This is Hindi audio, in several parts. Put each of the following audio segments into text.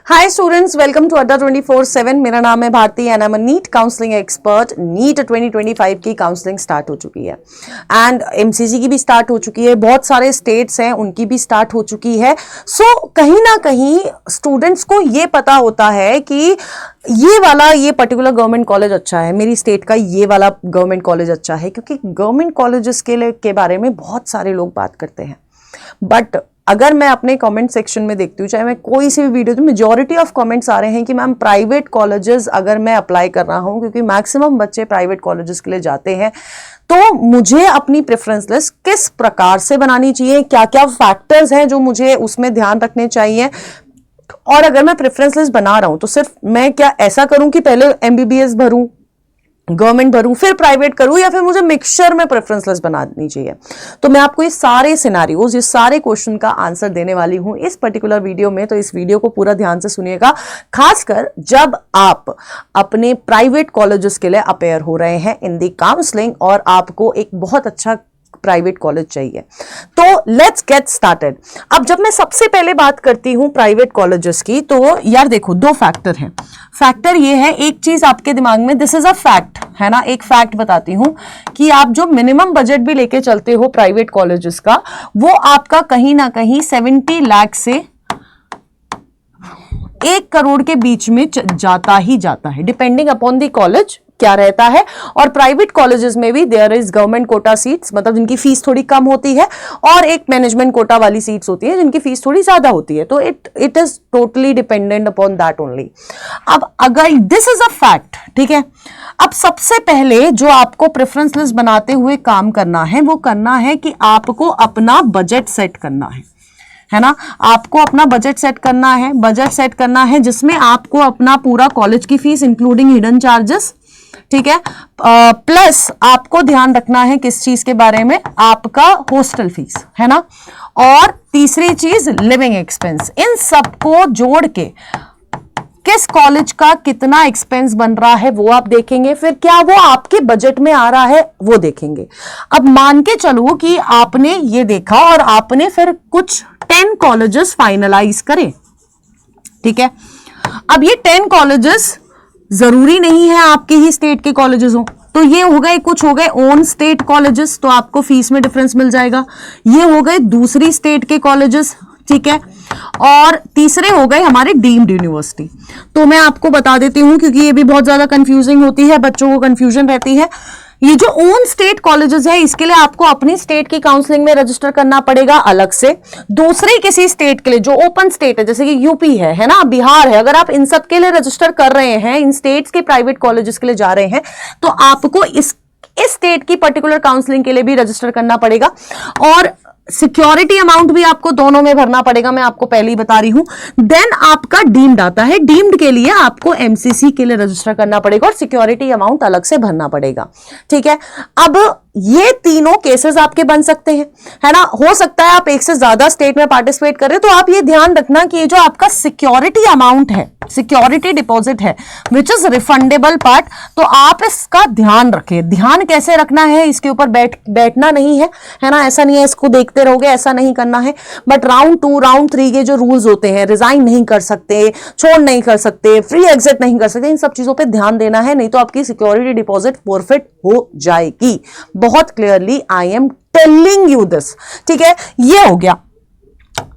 हाय स्टूडेंट्स, वेलकम टू अड्डा 24/7। मेरा नाम है Bharti and I am a NEET counselling expert. NEET 2025 की काउंसलिंग स्टार्ट हो चुकी है एंड एमसीसी की भी स्टार्ट हो चुकी है। बहुत सारे स्टेट्स हैं उनकी भी स्टार्ट हो चुकी है। सो कहीं ना कहीं स्टूडेंट्स को ये पता होता है कि ये पर्टिकुलर गवर्नमेंट कॉलेज अच्छा है, मेरी स्टेट का ये वाला गवर्नमेंट कॉलेज अच्छा है, क्योंकि गवर्नमेंट कॉलेजेस के बारे में बहुत सारे लोग बात करते हैं। बट अगर मैं अपने कमेंट सेक्शन में देखती हूँ, चाहे मैं कोई सी भी वीडियो, तो मेजॉरिटी ऑफ कमेंट्स आ रहे हैं कि मैम प्राइवेट कॉलेजेस अगर मैं अप्लाई कर रहा हूँ, क्योंकि मैक्सिमम बच्चे प्राइवेट कॉलेजेस के लिए जाते हैं, तो मुझे अपनी प्रेफरेंस लिस्ट किस प्रकार से बनानी चाहिए, क्या क्या फैक्टर्स हैं जो मुझे उसमें ध्यान रखने चाहिए। और अगर मैं प्रेफरेंस लिस्ट बना रहा हूं तो सिर्फ मैं क्या ऐसा करूं कि पहले एमबीबीएस भरूं, गवर्नमेंट भरूं, फिर प्राइवेट करूं, या फिर मुझे मिक्सचर में प्रेफरेंस लिस्ट बनानी चाहिए। तो मैं आपको ये सारे सिनारियोज, ये सारे क्वेश्चन का आंसर देने वाली हूं इस पर्टिकुलर वीडियो में। तो इस वीडियो को पूरा ध्यान से सुनिएगा, खासकर जब आप अपने प्राइवेट कॉलेजेस के लिए अपेयर हो रहे हैं इन दी काउंसलिंग और आपको एक बहुत अच्छा प्राइवेट कॉलेज चाहिए। तो लेट्स गेट स्टार्टेड। अब जब मैं सबसे पहले बात करती हूं प्राइवेट कॉलेजेस की, तो यार देखो, दो फैक्टर हैं। फैक्टर ये है, एक चीज आपके दिमाग में, दिस इज अ फैक्ट है ना, एक फैक्ट बताती हूं कि आप जो मिनिमम बजट भी लेके चलते हो प्राइवेट कॉलेजेस का, वो आपका कहीं ना कहीं 70 लाख से 1 करोड़ के बीच में जाता ही जाता है, डिपेंडिंग अपॉन द कॉलेज क्या रहता है। और प्राइवेट कॉलेजेस में भी there is government quota seats, मतलब जिनकी फीस थोड़ी कम होती है, और एक मैनेजमेंट कोटा वाली सीट्स होती है जिनकी फीस थोड़ी ज्यादा होती है। तो it is totally dependent upon that only. अब अगर दिस इज अ फैक्ट, ठीक है, अब सबसे पहले जो आपको प्रेफरेंस लिस्ट बनाते हुए काम करना है, वो करना है कि आपको अपना बजट सेट करना है ना। आपको अपना बजट सेट करना है, बजट सेट करना है जिसमें आपको अपना पूरा कॉलेज की फीस इंक्लूडिंग हिडन चार्जेस, ठीक है, प्लस आपको ध्यान रखना है किस चीज के बारे में, आपका हॉस्टल फीस, है ना, और तीसरी चीज लिविंग एक्सपेंस। इन सबको जोड़ के किस कॉलेज का कितना एक्सपेंस बन रहा है वो आप देखेंगे, फिर क्या वो आपके बजट में आ रहा है वो देखेंगे। अब मान के चलो कि आपने ये देखा और आपने फिर कुछ 10 कॉलेजेस फाइनलाइज करे, ठीक है। अब ये 10 कॉलेजेस जरूरी नहीं है आपके ही स्टेट के कॉलेजेस हो, तो ये हो गए, कुछ हो गए ओन स्टेट कॉलेजेस, तो आपको फीस में डिफरेंस मिल जाएगा। ये हो गए दूसरी स्टेट के कॉलेजेस, ठीक है, और तीसरे हो गए हमारे डीम्ड यूनिवर्सिटी। तो मैं आपको बता देती हूं, क्योंकि ये भी बहुत ज्यादा कंफ्यूजिंग होती है, बच्चों को कंफ्यूजन रहती है। ये जो ओन स्टेट कॉलेजेस है, इसके लिए आपको अपनी स्टेट की काउंसलिंग में रजिस्टर करना पड़ेगा अलग से। दूसरे किसी स्टेट के लिए जो ओपन स्टेट है, जैसे कि यूपी है ना, बिहार है, अगर आप इन सब के लिए रजिस्टर कर रहे हैं, इन स्टेट्स के प्राइवेट कॉलेजेस के लिए जा रहे हैं, तो आपको इस स्टेट की पर्टिकुलर काउंसलिंग के लिए भी रजिस्टर करना पड़ेगा। और सिक्योरिटी अमाउंट भी आपको दोनों में भरना पड़ेगा, मैं आपको पहले ही बता रही हूं। देन आपका डीम्ड आता है, डीम्ड के लिए आपको एमसीसी के लिए रजिस्टर करना पड़ेगा और सिक्योरिटी अमाउंट अलग से भरना पड़ेगा, ठीक है। अब ये तीनों केसेस आपके बन सकते हैं, है ना। हो सकता है आप एक से ज्यादा स्टेट में पार्टिसिपेट कर रहे हो, तो आप ये ध्यान रखना कि ये जो आपका सिक्योरिटी अमाउंट है, सिक्योरिटी डिपॉजिट है, विच इज रिफंडेबल पार्ट, तो आप इसका ध्यान रखें। ध्यान कैसे रखना है, इसके ऊपर बैठना नहीं है ना, ऐसा नहीं है इसको देखते रहोगे, ऐसा नहीं करना है। बट राउंड 2, राउंड 3 के जो रूल्स होते हैं, रिजाइन नहीं कर सकते, छोड़ नहीं कर सकते, फ्री एग्जिट नहीं कर सकते, इन सब चीजों पे ध्यान देना है, नहीं तो आपकी सिक्योरिटी डिपॉजिट फॉरफिट हो जाएगी। बहुत clearly I am telling you this, ठीक है। ये हो गया।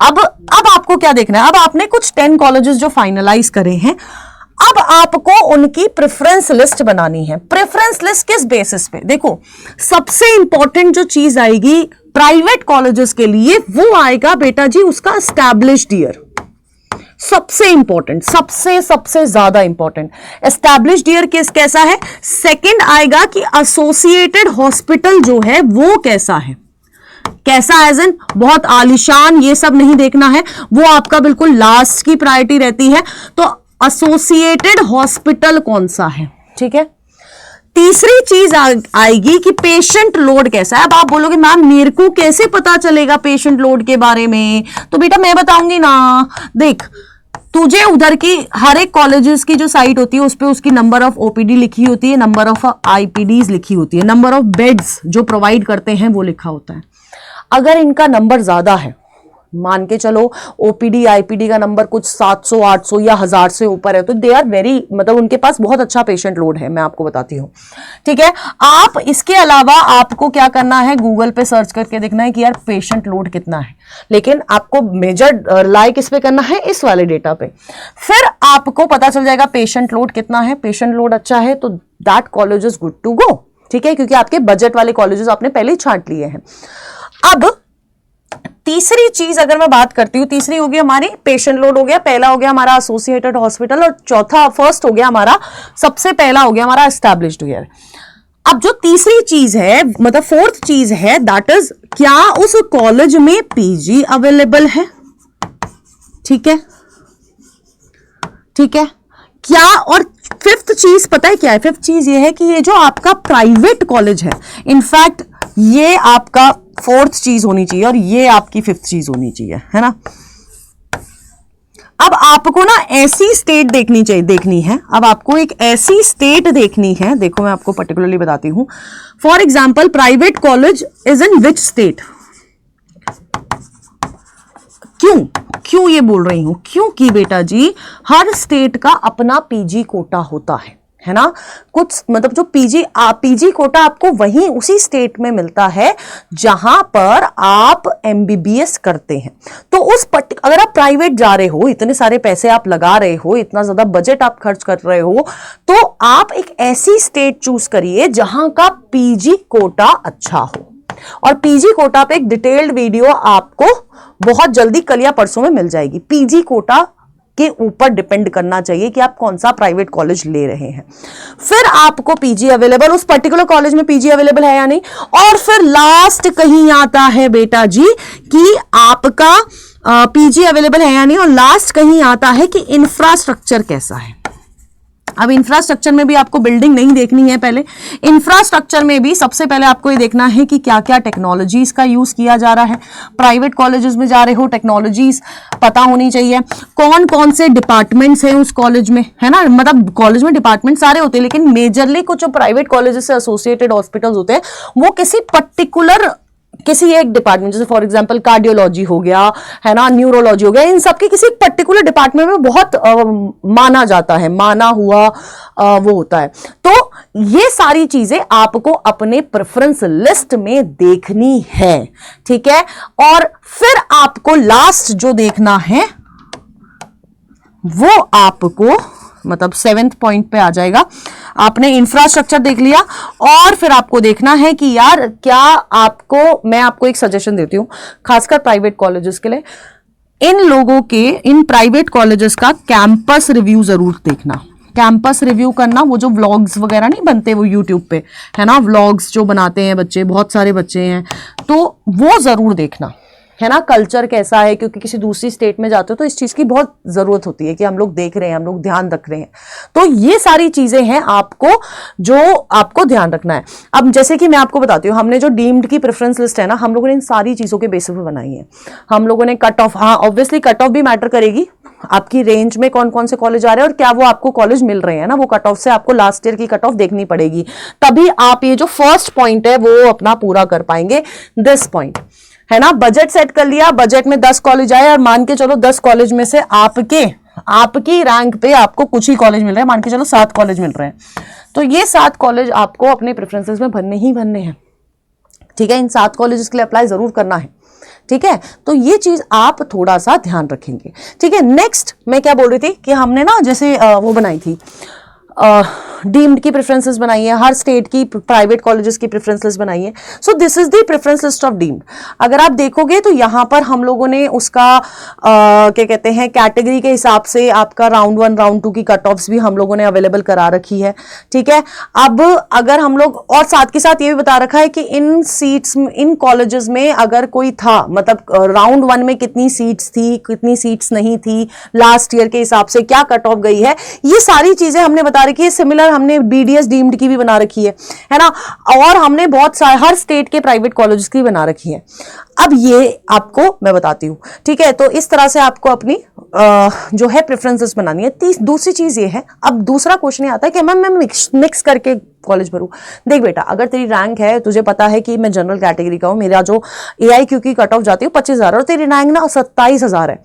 अब आपको क्या देखना है, अब आपने कुछ 10 कॉलेजेस जो फाइनलाइज करे हैं, अब आपको उनकी प्रेफरेंस लिस्ट बनानी है। प्रेफरेंस लिस्ट किस बेसिस पे, देखो, सबसे इंपॉर्टेंट जो चीज आएगी प्राइवेट कॉलेजेस के लिए, वो आएगा बेटा जी उसका एस्टैब्लिश्ड ईयर। सबसे इंपॉर्टेंट, सबसे ज्यादा इंपॉर्टेंट एस्टैब्लिश्ड ईयर कैसा है। सेकंड आएगा कि एसोसिएटेड हॉस्पिटल जो है वो कैसा है, कैसा एज इन बहुत आलीशान, ये सब नहीं देखना है, वो आपका बिल्कुल लास्ट की प्रायोरिटी रहती है। तो एसोसिएटेड हॉस्पिटल कौन सा है, ठीक है। तीसरी चीज आएगी कि पेशेंट लोड कैसा है। अब आप बोलोगे मैम मेरे को कैसे पता चलेगा पेशेंट लोड के बारे में, तो बेटा मैं बताऊंगी ना। देख, तुझे उधर की हर एक कॉलेजेस की जो साइट होती है उस पे उसकी नंबर ऑफ ओपीडी लिखी होती है, नंबर ऑफ आईपीडीज लिखी होती है, नंबर ऑफ बेड्स जो प्रोवाइड करते हैं वो लिखा होता है। अगर इनका नंबर ज्यादा है, मान के चलो ओपीडी आईपीडी का नंबर कुछ 700 800 या 1000 से ऊपर है, तो दे आर वेरी, मतलब उनके पास बहुत अच्छा पेशेंट लोड है, मैं आपको बताती हूँ। ठीक है, आप इसके अलावा आपको क्या करना है, गूगल पे सर्च करके देखना है कि यार पेशेंट लोड कितना है, लेकिन आपको मेजर लाइक इस पे करना है, इस वाले डेटा पे। फिर आपको पता चल जाएगा पेशेंट लोड कितना है। पेशेंट लोड अच्छा है तो that college is good to go. ठीक है, क्योंकि आपके बजट वाले कॉलेजेस आपने पहले ही छांट लिए हैं। अब तीसरी चीज अगर मैं बात करती हूं, तीसरी होगी हमारी पेशेंट लोड हो गया, पहला हो गया हमारा एसोसिएटेड हॉस्पिटल, और चौथा फर्स्ट हो गया हमारा, सबसे पहला हो गया हमारा एस्टैब्लिश्ड ईयर। अब जो तीसरी चीज है, मतलब फोर्थ चीज है, दैट इज क्या उस कॉलेज में पीजी अवेलेबल है। ठीक है, ठीक है क्या, और फिफ्थ चीज पता है क्या है, फिफ्थ चीज ये है कि ये जो आपका प्राइवेट कॉलेज है, इनफैक्ट ये आपका फोर्थ चीज होनी चाहिए और ये आपकी फिफ्थ चीज होनी चाहिए, है ना। अब आपको ना ऐसी स्टेट देखनी है, अब आपको एक ऐसी स्टेट देखनी है, देखो मैं आपको पर्टिकुलरली बताती हूं। For example private college is in which state. क्यों ये बोल रही हूं, क्योंकि बेटा जी हर स्टेट का अपना पीजी कोटा होता है ना। कुछ मतलब जो पीजी कोटा आपको वहीं उसी स्टेट में मिलता है जहां पर आप एमबीबीएस करते हैं। तो अगर आप प्राइवेट जा रहे हो, इतने सारे पैसे आप लगा रहे हो, इतना ज्यादा बजट आप खर्च कर रहे हो, तो आप एक ऐसी स्टेट चूज करिए जहां का पीजी कोटा अच्छा हो। और पीजी कोटा पे एक डिटेल्ड वीडियो आपको बहुत जल्दी कल या परसों में मिल जाएगी। पीजी कोटा के ऊपर डिपेंड करना चाहिए कि आप कौन सा प्राइवेट कॉलेज ले रहे हैं। फिर आपको पीजी अवेलेबल, उस पर्टिकुलर कॉलेज में पीजी अवेलेबल है या नहीं, और फिर लास्ट कहीं आता है बेटा जी कि आपका पीजी अवेलेबल है या नहीं, और लास्ट कहीं आता है कि इंफ्रास्ट्रक्चर कैसा है। अब इंफ्रास्ट्रक्चर में भी आपको बिल्डिंग नहीं देखनी है, पहले इंफ्रास्ट्रक्चर में भी सबसे पहले आपको ये देखना है कि क्या क्या टेक्नोलॉजीज का यूज किया जा रहा है। प्राइवेट कॉलेजेस में जा रहे हो, टेक्नोलॉजीज पता होनी चाहिए, कौन कौन से डिपार्टमेंट्स हैं उस कॉलेज में, है ना। मतलब कॉलेज में डिपार्टमेंट सारे होते हैं, लेकिन मेजरली कुछ जो प्राइवेट कॉलेजेस से एसोसिएटेड हॉस्पिटल्स होते हैं वो किसी एक डिपार्टमेंट, जैसे फॉर एग्जांपल कार्डियोलॉजी हो गया, है ना, न्यूरोलॉजी हो गया, इन सबके किसी पर्टिकुलर डिपार्टमेंट में बहुत माना जाता है, माना हुआ वो होता है। तो ये सारी चीजें आपको अपने प्रेफरेंस लिस्ट में देखनी है। ठीक है, और फिर आपको लास्ट जो देखना है वो आपको मतलब 7th पॉइंट पे आ जाएगा। आपने इंफ्रास्ट्रक्चर देख लिया, और फिर आपको देखना है कि यार क्या मैं आपको एक सजेशन देती हूं खासकर प्राइवेट कॉलेजेस के लिए, इन प्राइवेट कॉलेजेस का कैंपस रिव्यू जरूर देखना। कैंपस रिव्यू करना, वो जो व्लॉग्स वगैरह नहीं बनते वो यूट्यूब पे, है ना, व्लॉग्स जो बनाते हैं बच्चे, बहुत सारे बच्चे हैं, तो वो जरूर देखना, है ना। कल्चर कैसा है, क्योंकि किसी दूसरी स्टेट में जाते हो तो इस चीज की बहुत जरूरत होती है कि हम लोग देख रहे हैं, हम लोग ध्यान रख रहे हैं। तो ये सारी चीजें हैं जो आपको ध्यान रखना है। अब जैसे कि मैं आपको बताती हूँ, हमने जो डीम्ड की प्रेफरेंस लिस्ट है ना, हम लोगों ने इन सारी चीजों के बेसिस पे बनाई है। हम लोगों ने कट ऑफ, हाँ ऑब्वियसली कट ऑफ भी मैटर करेगी, आपकी रेंज में कौन कौन से कॉलेज आ रहे हैं और क्या वो आपको कॉलेज मिल रहे हैं ना, वो कट ऑफ से आपको लास्ट ईयर की कट ऑफ देखनी पड़ेगी, तभी आप ये जो फर्स्ट पॉइंट है वो अपना पूरा कर पाएंगे। दिस पॉइंट है ना, बजट सेट कर लिया, बजट में 10 कॉलेज आए, और मान के चलो 10 कॉलेज में से आपकी रैंक पे आपको कुछ ही कॉलेज मिल रहे हैं, मान के चलो 7 कॉलेज मिल रहे हैं, तो ये 7 कॉलेज आपको अपने प्रेफरेंसेस में भरने ही भरने हैं। ठीक है, इन 7 कॉलेजेस के लिए अप्लाई जरूर करना है। ठीक है, तो ये चीज आप थोड़ा सा ध्यान रखेंगे। ठीक है, नेक्स्ट मैं क्या बोल रही थी कि हमने ना जैसे वो बनाई थी, डीम्ड की प्रेफरेंसेस बनाई है, हर स्टेट की प्राइवेट कॉलेजेस की प्रेफरेंस लिस्ट बनाई है। So this is the preference list of deemed. अगर आप देखोगे तो यहां पर हम लोगों ने उसका क्या कहते हैं, कैटेगरी के हिसाब से आपका राउंड 1 राउंड 2 की कट ऑफ्स भी हम लोगों ने अवेलेबल करा रखी है। ठीक है, अब अगर हम लोग, और साथ के साथ ये भी बता रखा है कि इन कॉलेजेस में अगर कोई था, मतलब राउंड 1 में कितनी सीट्स थी, कितनी सीट्स नहीं थी, लास्ट ईयर के हिसाब से क्या कट ऑफ गई है, ये सारी चीजें हमने बता रखी है। सिमिलर हमने बीडीएस डीम्ड की भी बना रखी है ना, और हमने बहुत सारे हर स्टेट के प्राइवेट कॉलेजेस की बना रखी है। अब ये आपको मैं बताती हूं। ठीक है, तो इस तरह से आपको अपनी जो है प्रेफरेंसेस बनानी है। दूसरी चीज ये है, अब दूसरा क्वेश्चन आता है कि मैम मैं मिक्स करके कॉलेज भरूं। देख बेटा, अगर तेरी रैंक है, तुझे पता है कि मैं जनरल कैटेगरी का हूं, मेरा जो AIQ की कट ऑफ जाती है 25,000 और तेरी रैंक ना 27,000 है,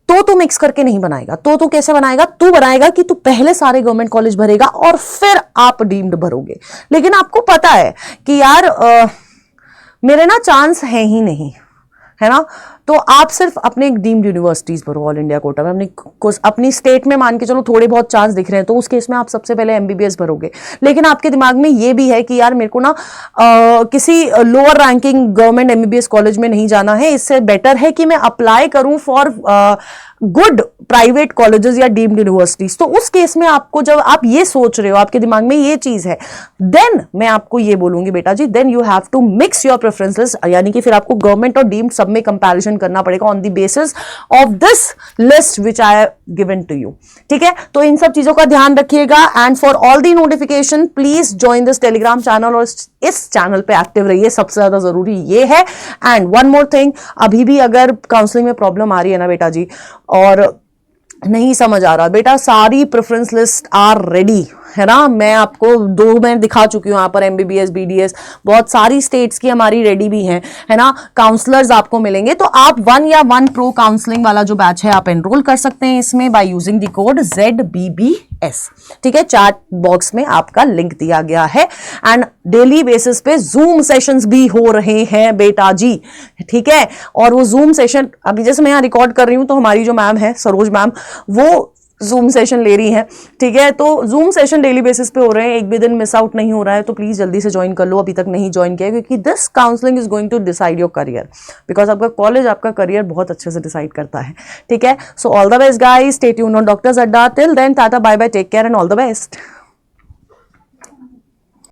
तो तू मिक्स करके नहीं बनाएगा। तो तू कैसे बनाएगा? तू बनाएगा कि तू पहले सारे गवर्नमेंट कॉलेज भरेगा और फिर आप डीम्ड भरोगे। लेकिन आपको पता है कि यार मेरे ना चांस है ही नहीं, है ना, तो आप सिर्फ अपने डीम्ड यूनिवर्सिटीज भरो ऑल इंडिया कोटा में। अपनी स्टेट में मान के चलो थोड़े बहुत चांस दिख रहे हैं, तो उस केस में आप सबसे पहले MBBS भरोगे। लेकिन आपके दिमाग में ये भी है कि यार मेरे को ना किसी lower ranking government MBBS college में नहीं जाना है, इससे बेटर है कि मैं अप्लाई करूं फॉर गुड प्राइवेट कॉलेजेस या डीम्ड यूनिवर्सिटीज। तो उस केस में आपको, जब आप ये सोच रहे हो, आपके दिमाग में ये चीज है, देन मैं आपको ये बोलूंगी बेटा जी, then you have to mix your preferences, यानी कि फिर आपको गवर्नमेंट और डीम्ड सब में कंपैरिजन करना पड़ेगा on the basis of this list which I have given to you. ठीक है, तो इन सब चीजों का ध्यान रखिएगा। And for all the notification please join this Telegram channel और इस चैनल पे एक्टिव रहिए, सबसे ज्यादा जरूरी ये है। एंड वन मोर थिंग, अभी भी अगर काउंसलिंग में प्रॉब्लम आ रही है ना बेटा जी, और नहीं समझ आ रहा बेटा, सारी प्रेफरेंस लिस्ट आर रेडी, है ना। मैं आपको 2 में दिखा चुकी हूँ यहाँ पर, MBBS BDS बहुत सारी स्टेट्स की हमारी रेडी भी हैं, है ना। काउंसलर्स आपको मिलेंगे, तो आप 1 या 1 प्रो काउंसलिंग वाला जो बैच है आप एनरोल कर सकते हैं इसमें by using the code ZBBS। ठीक है, चैट बॉक्स में आपका लिंक दिया गया है। एंड डेली बेसिस पे जूम सेशंस भी हो रहे हैं बेटा जी, ठीक है। और वो जूम सेशन अभी जैसे मैं यहाँ रिकॉर्ड कर रही हूँ, तो हमारी जो मैम है सरोज मैम, वो जूम सेशन ले रही हैं, ठीक है। तो जूम सेशन डेली बेसिस पे हो रहे हैं, एक भी दिन मिस आउट नहीं हो रहा है, तो प्लीज जल्दी से ज्वाइन कर लो अभी तक नहीं ज्वाइन किया, क्योंकि this counselling is going to decide your career, because आपका कॉलेज आपका करियर बहुत अच्छे से डिसाइड करता है। ठीक है, so all the best guys, stay tuned on doctors Adda. Till then tata bye bye, take care and all the best.